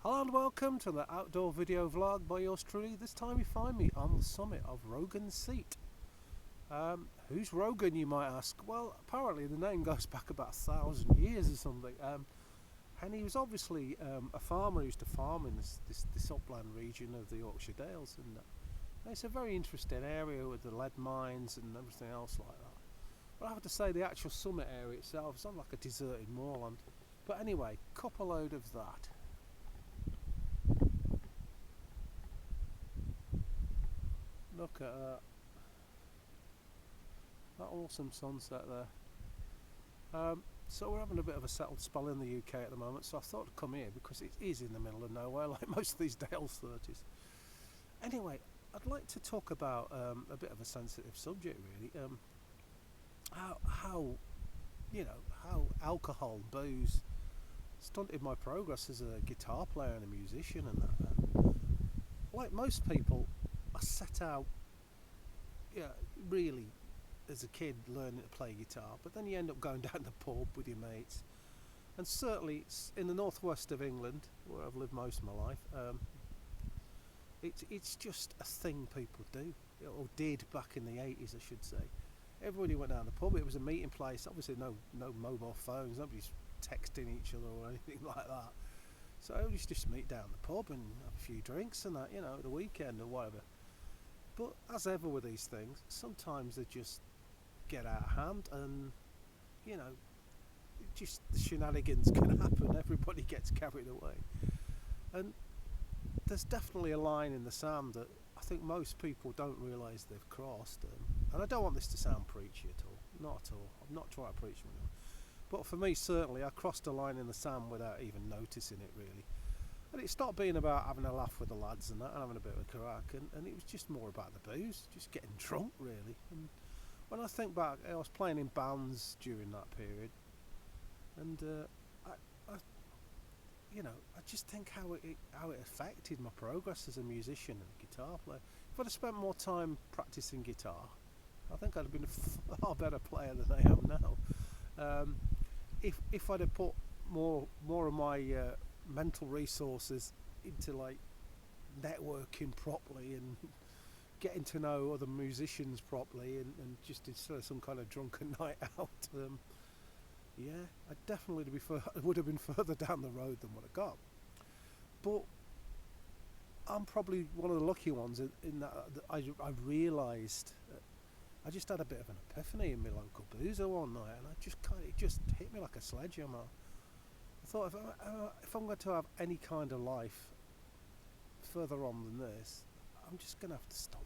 Hello and welcome to the outdoor video vlog by yours truly. This time you find me on the summit of Rogans Seat. Who's Rogan, you might ask? Well, apparently the name goes back about 1,000 years or something. And he was obviously a farmer who used to farm in this upland region of the Yorkshire Dales. And it's a very interesting area with the lead mines and everything else like that. But I have to say the actual summit area itself is not like a deserted moorland. But anyway, cup a load of that. Look at that awesome sunset there. So we're having a bit of a settled spell in the UK at the moment, so I thought I'd come here because it is in the middle of nowhere like most of these Dales 30s. Anyway, I'd like to talk about a bit of a sensitive subject really. How alcohol, booze stunted my progress as a guitar player and a musician and that. Like most people, I set out, really, as a kid learning to play guitar, but then you end up going down the pub with your mates. And certainly in the northwest of England, where I've lived most of my life, it's just a thing people do, or did back in the 80s, I should say. Everybody went down the pub. It was a meeting place. Obviously, no mobile phones. Nobody's texting each other or anything like that. So I used to just meet down the pub and have a few drinks and that, the weekend or whatever. But as ever with these things, sometimes they just get out of hand and, just the shenanigans can happen. Everybody gets carried away. And there's definitely a line in the sand that I think most people don't realise they've crossed. And I don't want this to sound preachy at all. Not at all. I'm not trying to preach anyone. But for me, certainly, I crossed a line in the sand without even noticing it, really. And it stopped being about having a laugh with the lads and that, and having a bit of a crack, and it was just more about the booze, just getting drunk, really. And when I think back, I was playing in bands during that period, and I just think how it affected my progress as a musician and a guitar player. If I'd have spent more time practicing guitar, I think I'd have been a far better player than I am now. If I'd have put more of my mental resources into like networking properly and getting to know other musicians properly and just instead of some kind of drunken night out, I definitely would have been further down the road than what I got. But I'm probably one of the lucky ones in that I realised I just had a bit of an epiphany in my local boozer one night, and it just hit me like a sledgehammer. I thought if I'm going to have any kind of life further on than this, I'm just going to have to stop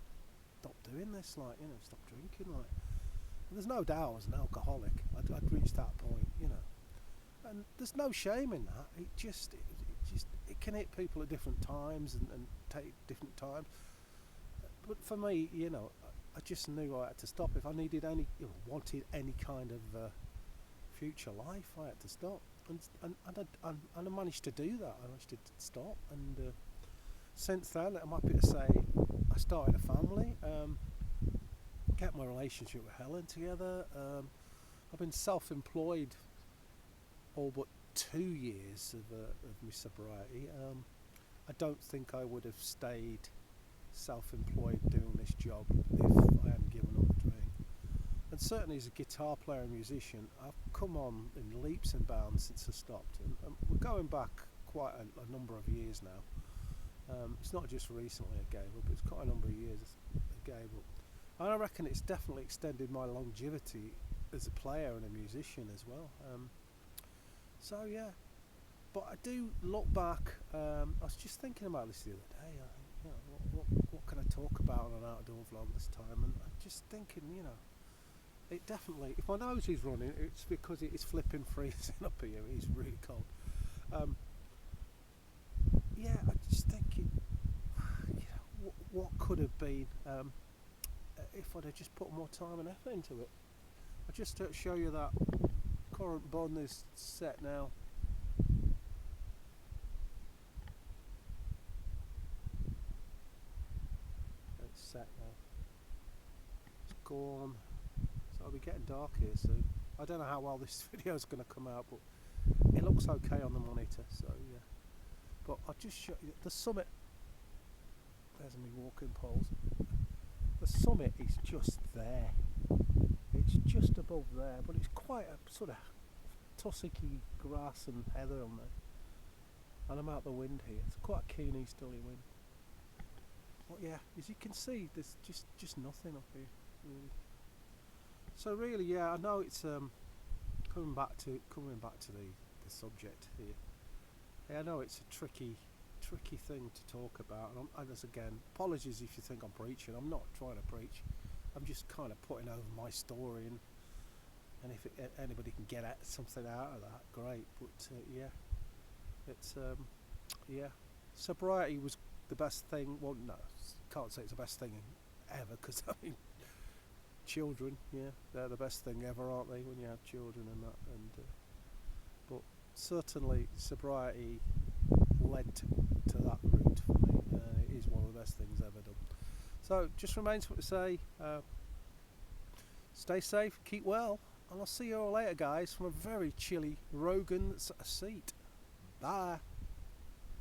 doing this, stop drinking, And there's no doubt I was an alcoholic. I'd reached that point, and there's no shame in that. It can hit people at different times and take different times. But for me, I just knew I had to stop. If I needed wanted any kind of future life, I had to stop. And I managed to do that. I managed to stop. And since then, I'm happy to say I started a family, kept my relationship with Helen together. I've been self-employed all but 2 years of my sobriety. I don't think I would have stayed self-employed doing this job if I hadn't given up the drink. And certainly as a guitar player and musician, I've come on in leaps and bounds since I stopped, and we're going back quite a number of years now. It's not just recently I gave up, it's quite a number of years I gave up, and I reckon it's definitely extended my longevity as a player and a musician as well. So yeah, but I do look back. I was just thinking about this the other day. What can I talk about on an outdoor vlog this time? And I'm just thinking, it definitely, if my nose is running, it's because it is flipping freezing up here. It is really cold. I'm just thinking, what could have been if I'd have just put more time and effort into it. I'll just show you that current bun is set now. Set now. It's gone. So I'll be getting dark here soon. I don't know how well this video is going to come out, but it looks okay on the monitor. So yeah. But I'll just show you the summit. There's my walking poles. The summit is just there. It's just above there, but it's quite a sort of tussocky grass and heather on there. And I'm out the wind here. It's quite a keen easterly wind. But yeah, as you can see, there's just nothing up here, really. So really, yeah, I know it's coming back to the subject here. Yeah, I know it's a tricky thing to talk about, and as again, apologies if you think I'm preaching. I'm not trying to preach. I'm just kind of putting over my story, and if anybody can get at something out of that, great. But yeah, it's yeah, sobriety was the best thing. Well, no, can't say it's the best thing ever, because I mean, children, yeah, they're the best thing ever, aren't they? When you have children and that, but certainly sobriety led to that route for me. It is one of the best things ever done. So just remains what to say. Stay safe, keep well, and I'll see you all later, guys, from a very chilly Rogans seat. Bye.